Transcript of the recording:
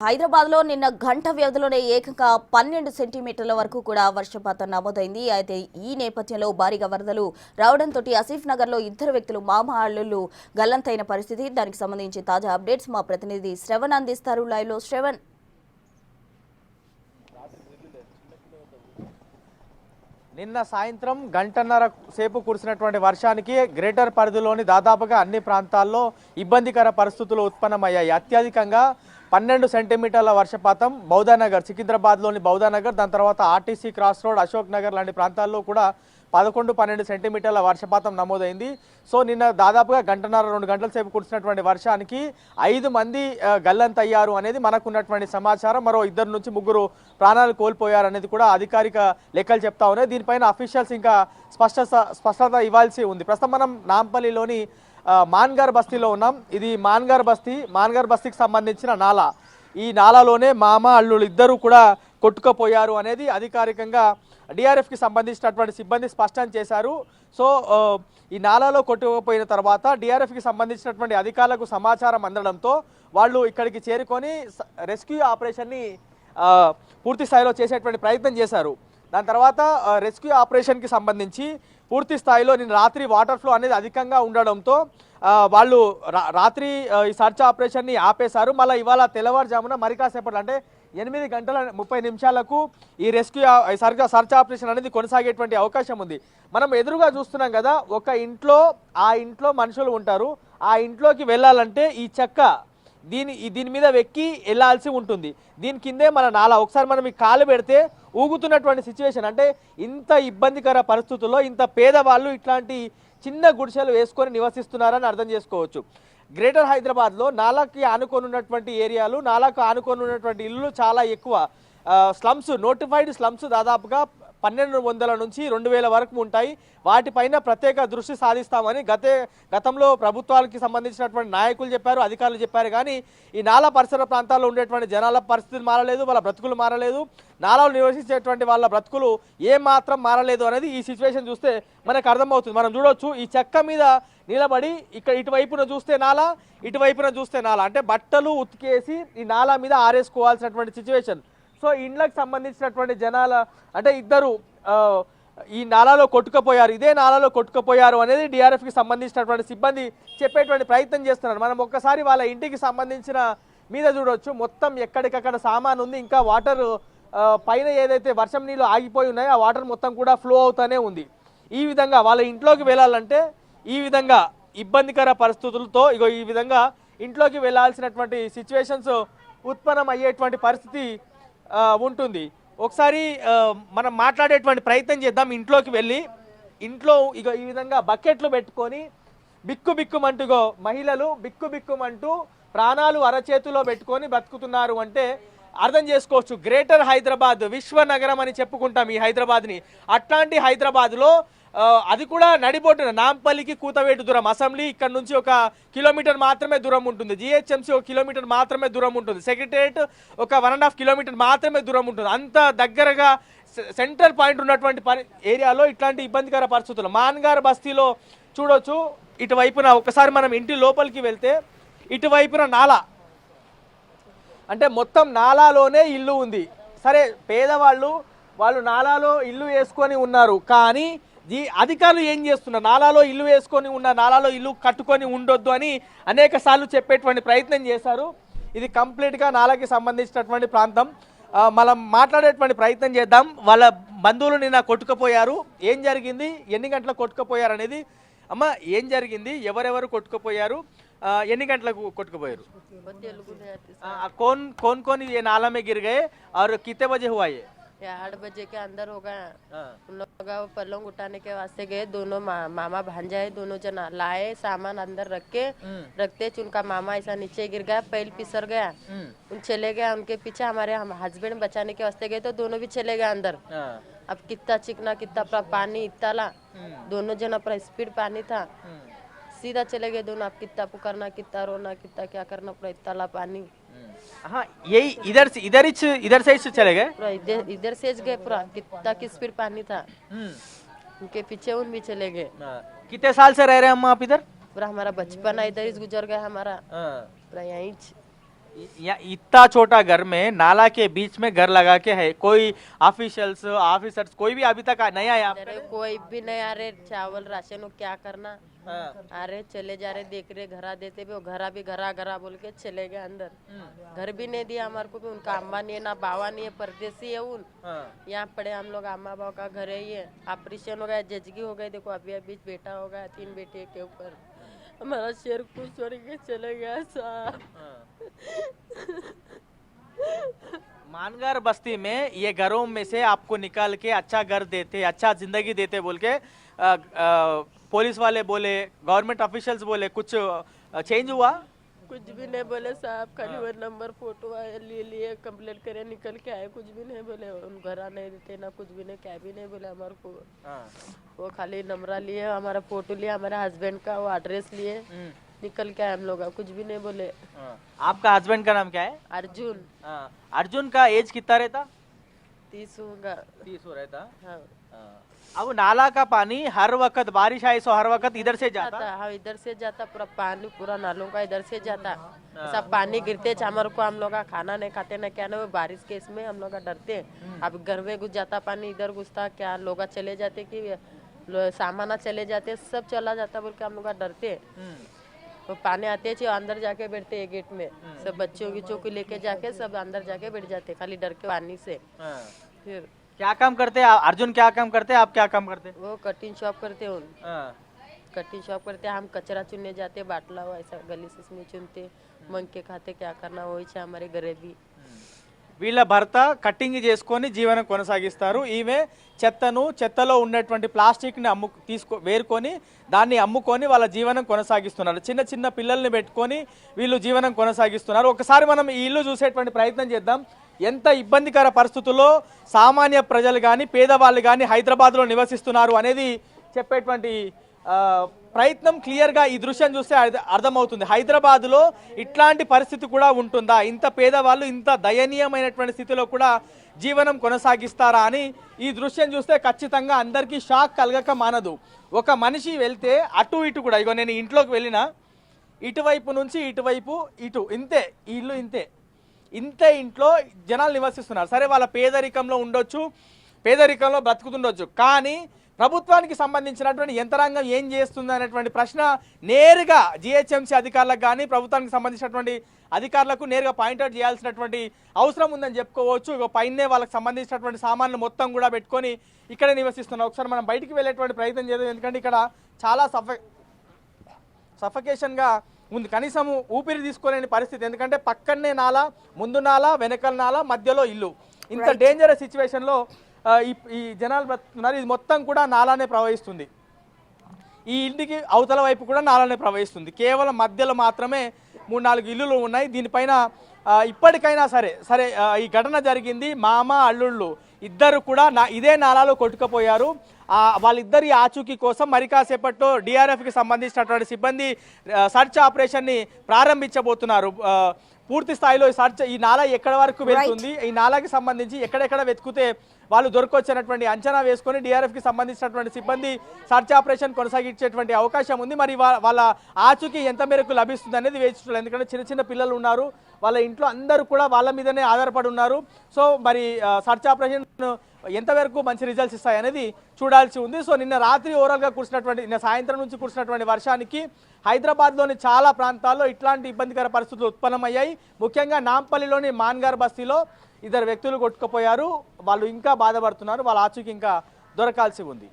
హైదరాబాద్ లో నిన్న గంట వ్యవధిలోనే ఏకంగా 12 సెంటీమీటర్ల వరకు కూడా వర్షపాతం నమోదైంది. అయితే ఈ నేపథ్యంలో భారీగా వరదలు రావడంతో ఆసిఫ్ నగర్ లో ఇద్దరు వ్యక్తులు మామ అల్లుళ్ళు గల్లంతైన పరిస్థితి. దానికి సంబంధించి తాజా అప్డేట్స్ మా ప్రతినిధి శ్రవణ్ అందిస్తారు. లైవ్ లో శ్రవణ్. నిన్న సాయంత్రం గంటన్నర సేపు కురిసినటువంటి వర్షానికి గ్రేటర్ పరిధిలోని దాదాపుగా అన్ని ప్రాంతాల్లో ఇబ్బందికర పరిస్థితులు ఉత్పన్నమయ్యాయి. అత్యధికంగా 12 సెంటీమీటర్ల వర్షపాతం బౌద్ధానగర్, సికింద్రాబాద్లోని బౌద్ధానగర్, దాని తర్వాత RTC cross road, Ashok Nagar లాంటి ప్రాంతాల్లో కూడా 11-12 సెంటీమీటర్ల వర్షపాతం నమోదైంది. సో నిన్న దాదాపుగా గంటన్నర 2 గంటల సేపు కురిసినటువంటి వర్షానికి 5 మంది గల్లంతయ్యారు అనేది మనకున్నటువంటి సమాచారం. మరో 2 నుంచి 3 ప్రాణాలు కోల్పోయారు అనేది కూడా అధికారిక లెక్కలు చెప్తా ఉన్నాయి. దీనిపైన అఫీషియల్స్ ఇంకా స్పష్టత ఇవ్వాల్సి ఉంది. ప్రస్తుతం మనం నాంపల్లిలోని మాన్గార్ బస్తీలో ఉన్నాం. ఇది మాన్గార్ బస్తీకి సంబంధించిన నాలా. ఈ నాలాలోనే మామ అల్లుళ్ళు ఇద్దరు కూడా కొట్టుకుపోయారు అనేది అధికారికంగా డిఆర్ఎఫ్కి సంబంధించినటువంటి సిబ్బంది స్పష్టం చేశారు. సో ఈ నాలాలో కొట్టుకుపోయిన తర్వాత డిఆర్ఎఫ్కి సంబంధించినటువంటి అధికారులకు సమాచారం అందడంతో వాళ్ళు ఇక్కడికి చేరుకొని రెస్క్యూ ఆపరేషన్ని పూర్తి స్థాయిలో చేసేటువంటి ప్రయత్నం చేశారు. దాని తర్వాత రెస్క్యూ ఆపరేషన్కి సంబంధించి పూర్తి స్థాయిలో నిన్న రాత్రి వాటర్ ఫ్లో అనేది అధికంగా ఉండడంతో వాళ్ళు రాత్రి ఈ సర్చ్ ఆపరేషన్ని ఆపేశారు. మళ్ళీ ఇవాళ తెల్లవారుజామున మరి కాసేపట్లో అంటే 8:30 ఈ రెస్క్యూ సర్చ్ ఆపరేషన్ అనేది కొనసాగేటువంటి అవకాశం ఉంది. మనం ఎదురుగా చూస్తున్నాం కదా, ఒక ఇంట్లో మనుషులు ఉంటారు. ఆ ఇంట్లోకి వెళ్ళాలంటే ఈ చెక్క దీని మీద వెక్కి వెళ్ళాల్సి ఉంటుంది. దీని కిందే మన నాలా. ఒకసారి మనం ఈ కాలు పెడితే ఊగుతున్నటువంటి సిచ్యువేషన్. అంటే ఇంత ఇబ్బందికర పరిస్థితుల్లో ఇంత పేదవాళ్ళు ఇట్లాంటి చిన్న గుడిసెలు వేసుకొని నివసిస్తున్నారని అర్థం చేసుకోవచ్చు. గ్రేటర్ హైదరాబాద్లో నాలాకి ఆనుకొని ఉన్నటువంటి ఏరియాలు, నాలాకు ఆనుకొని ఉన్నటువంటి ఇల్లు చాలా ఎక్కువ. స్లమ్స్, నోటిఫైడ్ స్లమ్స్ దాదాపుగా 1200 నుంచి 2000 వరకు ఉంటాయి. వాటిపైన ప్రత్యేక దృష్టి సాధిస్తామని గతంలో ప్రభుత్వాలకి సంబంధించినటువంటి నాయకులు చెప్పారు, అధికారులు చెప్పారు. కానీ ఈ నాలా పరిసర ప్రాంతాల్లో ఉండేటువంటి జనాల పరిస్థితులు మారలేదు, వాళ్ళ బ్రతుకులు మారలేదు, నాలాలు నివసించేటువంటి వాళ్ళ బ్రతుకులు ఏమాత్రం మారలేదు అనేది ఈ సిచ్యువేషన్ చూస్తే మనకు అర్థమవుతుంది. మనం చూడొచ్చు, ఈ చెక్క మీద నిలబడి ఇక్కడ ఇటువైపున చూస్తే నాలా, ఇటువైపున చూస్తే నాలా. అంటే బట్టలు ఉతికేసి ఈ నాలా మీద ఆరేసుకోవాల్సినటువంటి సిచ్యువేషన్. సో ఇండ్లకు సంబంధించినటువంటి జనాల అంటే ఇద్దరు ఈ నాలాలో కొట్టుకుపోయారు, ఇదే నాలాలో కొట్టుకుపోయారు అనేది డిఆర్ఎఫ్కి సంబంధించినటువంటి సిబ్బంది చెప్పేటువంటి ప్రయత్నం చేస్తున్నారు. మనం ఒక్కసారి వాళ్ళ ఇంటికి సంబంధించిన మీద చూడవచ్చు, మొత్తం ఎక్కడికక్కడ సామాన్ ఉంది. ఇంకా వాటర్ పైన ఏదైతే వర్షం నీళ్ళు ఆగిపోయి ఉన్నాయో ఆ వాటర్ మొత్తం కూడా ఫ్లో అవుతూనే ఉంది. ఈ విధంగా వాళ్ళ ఇంట్లోకి వెళ్ళాలంటే ఈ విధంగా ఇబ్బందికర పరిస్థితులతో ఈ విధంగా ఇంట్లోకి వెళ్ళాల్సినటువంటి సిచ్యువేషన్స్ ఉత్పన్నం అయ్యేటువంటి పరిస్థితి ఉంటుంది. ఒకసారి మనం మాట్లాడేటువంటి ప్రయత్నం చేద్దాం. ఇంట్లోకి వెళ్ళి ఇంట్లో ఈ విధంగా బకెట్లు పెట్టుకొని బిక్కుమంటూ మహిళలు బిక్కుమంటూ ప్రాణాలు అరచేతిలో పెట్టుకొని బతుకుతున్నారు అంటే అర్థం చేసుకోవచ్చు. గ్రేటర్ హైదరాబాద్ విశ్వనగరం అని చెప్పుకుంటాం ఈ హైదరాబాద్ని. అట్లాంటి హైదరాబాద్లో అది కూడా నడిబొట్టున నాంపల్లికి కూతవేటు దూరం, అసెంబ్లీ ఇక్కడ నుంచి 1 కిలోమీటర్ మాత్రమే దూరం ఉంటుంది, జిహెచ్ఎంసీ 1 కిలోమీటర్ మాత్రమే దూరం ఉంటుంది, సెక్రటేరియట్ 1.5 కిలోమీటర్ మాత్రమే దూరం ఉంటుంది. అంత దగ్గరగా సెంట్రల్ పాయింట్ ఉన్నటువంటి ఏరియాలో ఇట్లాంటి ఇబ్బందికర పరిస్థితులు. మాన్గార్ బస్తీలో చూడొచ్చు, ఇటువైపున ఒకసారి మనం ఇంటి లోపలికి వెళ్తే ఇటువైపున నాలా, అంటే మొత్తం నాలాలోనే ఇల్లు ఉంది. సరే, పేదవాళ్ళు నాలాలో ఇల్లు వేసుకొని ఉన్నారు. కానీ అధికారులు ఏం చేస్తున్నారు, నాలాలో ఇల్లు వేసుకొని ఉన్న, నాలాలో ఇల్లు కట్టుకొని ఉండొద్దు అని అనేక సార్లు చెప్పేటువంటి ప్రయత్నం చేశారు. ఇది కంప్లీట్గా నాలాకి సంబంధించినటువంటి ప్రాంతం. మనం మాట్లాడేటువంటి ప్రయత్నం చేద్దాం. వాళ్ళ బంధువులు నిన్న కొట్టుకుపోయారు. ఏం జరిగింది, ఎన్ని గంటలకు కొట్టుకుపోయారు అనేది. అమ్మ, ఏం జరిగింది, ఎవరెవరు కొట్టుకుపోయారు, ఎన్ని గంటలకు కొట్టుకుపోయారు? कौन ये नाला में गिर गए और कितने बजे हुआ ये? 8 बजे के अंदर हो गए। उन लोग पलंग उठाने के वास्ते गए, दोनों मामा भांजा है, दोनों जना लाए सामान अंदर रखते उनका मामा ऐसा नीचे गिर गया, पैर फिसल गया, उन चले गया। उनके पीछे हमारे हस्बैंड बचाने के वास्ते गए तो दोनों भी चले गए अंदर। अब कितना चिकना, कितना पानी, इतना दोनों जना पर स्पीड पानी था, सीधा चले गए दोनों। अब कितना पुकारना, कितना रोना, कितना क्या करना पड़ा, इतना पानी। हाँ, यही इधर से चले गए, इधर से गए पूरा, कितना की स्पीड पानी था। उनके पीछे उन भी चले गए। कितने साल से रह रहे हैं हम आप इधर? पूरा हमारा बचपन इधर ही गुजर गया हमारा, पूरा यहीं। इतना छोटा घर में नाला के बीच में घर लगा के है, कोई ऑफिसर्स कोई भी अभी तक नहीं आया? अरे कोई भी नहीं आ रहे, चावल राशन को क्या करना। अरे चले जा रहे, देख रहे घरा देते भी, वो घरा भी घरा घरा बोल के चले गए अंदर। घर भी नहीं दिया हमारे को भी, उनका अम्मा नहीं है ना बाबा नहीं है, परदेसी है उन। यहाँ पड़े हम लोग, अम्मा बाबा का घर है ये, ऑपरेशन हो गया, जजगी हो गई, देखो अभी अभी बेटा हो गया, 3 बेटे के ऊपर। हमारा शेर कुछ छोड़ के चले गया साहब। मानगार बस्ती में ये घरों में से आपको निकाल के अच्छा घर देते, अच्छा जिंदगी देते बोल के पुलिस वाले बोले, गवर्नमेंट ऑफिशियल्स बोले, कुछ चेंज हुआ? कुछ भी नहीं बोले साहब, खाली वो नंबर फोटो ले लिए, कंप्लेंट करे, निकल के आए, कुछ भी नहीं बोले। उन घरा नहीं देते ना कुछ भी नहीं, क्या भी नहीं बोले हमारे को। वो खाली नंबरा लिए, हमारा फोटो लिया, हमारे हस्बैंड का वो एड्रेस लिए, निकल के आए हम लोग, कुछ भी नहीं बोले। आपका हस्बैंड का नाम क्या है? अर्जुन। अर्जुन का एज कितना रहता? 30 होगा। 30 हो रहता। हाँ। अब नाला का पानी हर वक्त बारिश आई सो हर वक्त इधर से जाता? हाँ इधर से जाता, पूरा पानी पूरा नालों का इधर से जाता। सब पानी गिरते हमारे को, हम लोग खाना नहीं खाते ना क्या ना, बारिश के इसमें हम लोग डरते। अब घर में घुस जाता पानी, इधर घुसता, क्या लोग चले जाते कि सामान चले जाते, सब चला जाता बोल के हम लोग डरते। तो पानी आते थे अंदर जाके बैठते गेट में, सब बच्चों की चौकी लेके जाके सब अंदर जाके बैठ जाते, खाली डर के पानी से। फिर क्या काम करते हैं अर्जुन? क्या काम करते हैं आप? क्या काम करते हैं? वो कटिंग शॉप करते हैं, कटिंग शॉप करते हैं। हम कचरा चुनने जाते, बाटला हो ऐसा गली से इसमें चुनते, मंग के खाते, क्या करना वही हमारे गरीबी। వీళ్ళ భర్త కట్టింగ్ చేసుకొని జీవనం కొనసాగిస్తారు. ఈమె చెత్తలో ఉన్నటువంటి ప్లాస్టిక్ని వేరుకొని దాన్ని అమ్ముకొని వాళ్ళ జీవనం కొనసాగిస్తున్నారు. చిన్న చిన్న పిల్లల్ని పెట్టుకొని వీళ్ళు జీవనం కొనసాగిస్తున్నారు. ఒకసారి మనం ఈ ఇల్లు చూసేటువంటి ప్రయత్నం చేద్దాం. ఎంత ఇబ్బందికర పరిస్థితుల్లో సామాన్య ప్రజలు కానీ పేదవాళ్ళు కానీ హైదరాబాద్లో నివసిస్తున్నారు అనేది చెప్పేటువంటి ప్రయత్నం క్లియర్గా ఈ దృశ్యం చూస్తే అర్థమవుతుంది. హైదరాబాద్లో ఇట్లాంటి పరిస్థితి కూడా ఉంటుందా? ఇంత పేదవాళ్ళు ఇంత దయనీయమైనటువంటి స్థితిలో కూడా జీవనం కొనసాగిస్తారా అని ఈ దృశ్యం చూస్తే ఖచ్చితంగా అందరికీ షాక్ కలగక మానదు. ఒక మనిషి వెళ్తే అటు ఇటు కూడా, ఇగో నేను ఇంట్లోకి వెళ్ళినా ఇటువైపు నుంచి ఇటువైపు ఇటు ఇంతే, ఈ ఇల్లు ఇంతే ఇంట్లో జనాలు నివసిస్తున్నారు. సరే వాళ్ళ పేదరికంలో ఉండొచ్చు, పేదరికంలో బ్రతుకుతుండొచ్చు, కానీ ప్రభుత్వానికి సంబంధించినటువంటి యంత్రాంగం ఏం చేస్తుంది అనేటువంటి ప్రశ్న నేరుగా జిహెచ్ఎంసీ అధికారులకు కానీ ప్రభుత్వానికి సంబంధించినటువంటి అధికారులకు నేరుగా పాయింట్అవుట్ చేయాల్సినటువంటి అవసరం ఉందని చెప్పుకోవచ్చు. ఇక పైనే వాళ్ళకి సంబంధించినటువంటి సామాన్లు మొత్తం కూడా పెట్టుకొని ఇక్కడే నివసిస్తున్నారు. ఒకసారి మనం బయటికి వెళ్ళేటువంటి ప్రయత్నం చేద్దాం, ఎందుకంటే ఇక్కడ చాలా సఫకేషన్గా ఉంది. కనీసం ఊపిరి తీసుకోలేని పరిస్థితి, ఎందుకంటే పక్కనే నాలా, ముందు నాలా, వెనకల నాలా, మధ్యలో ఇల్లు. ఇంత డేంజరస్ సిచ్యువేషన్లో ఈ జనాలు బ్రతుకుతున్నారు. ఇది మొత్తం కూడా నాలానే ప్రవహిస్తుంది. ఈ ఇంటికి అవతల వైపు కూడా నాలానే ప్రవహిస్తుంది. కేవలం మధ్యలో మాత్రమే 3-4 ఇల్లులు ఉన్నాయి. దీనిపైన ఇప్పటికైనా సరే ఈ ఘటన జరిగింది. మామ అల్లుళ్ళు ఇద్దరు కూడా ఇదే నాలాలో కొట్టుకుపోయారు. వాళ్ళిద్దరి ఆచూకీ కోసం మరి కాసేపట్లో డిఆర్ఎఫ్కి సంబంధించినటువంటి సిబ్బంది సర్చ్ ఆపరేషన్ని ప్రారంభించబోతున్నారు. పూర్తి స్థాయిలో ఈ నాలా ఎక్కడ వరకు వెళ్తుంది, ఈ నాలాకి సంబంధించి ఎక్కడెక్కడ వెతుకుతే వాళ్ళు దొరకొచ్చినటువంటి అంచనా వేసుకొని డిఆర్ఎఫ్కి సంబంధించినటువంటి సిబ్బంది సర్చ్ ఆపరేషన్ కొనసాగించేటువంటి అవకాశం ఉంది. మరి వాళ్ళ ఆచూకీ ఎంత మేరకు లభిస్తుంది అనేది వేచి చూడాలి. ఎందుకంటే చిన్న చిన్న పిల్లలు ఉన్నారు, వాళ్ళ ఇంట్లో అందరూ కూడా వాళ్ళ మీదనే ఆధారపడి ఉన్నారు. సో మరి సర్చ్ ఆపరేషన్ ఎంతవరకు మంచి రిజల్ట్స్ ఇస్తాయి అనేది చూడాల్సి ఉంది. సో నిన్న రాత్రి ఓవరాల్గా నిన్న సాయంత్రం నుంచి కురిసినటువంటి వర్షానికి హైదరాబాద్లోని చాలా ప్రాంతాల్లో ఇట్లాంటి ఇబ్బందికర పరిస్థితులు ఉత్పన్నమయ్యాయి. ముఖ్యంగా నాంపల్లిలోని మాన్గార్ బస్తీలో 2 వ్యక్తులు కొట్టుకుపోయారు. వాళ్ళు ఇంకా బాధపడుతున్నారు. వాళ్ళ ఆచూకీ ఇంకా దొరకాల్సి ఉంది.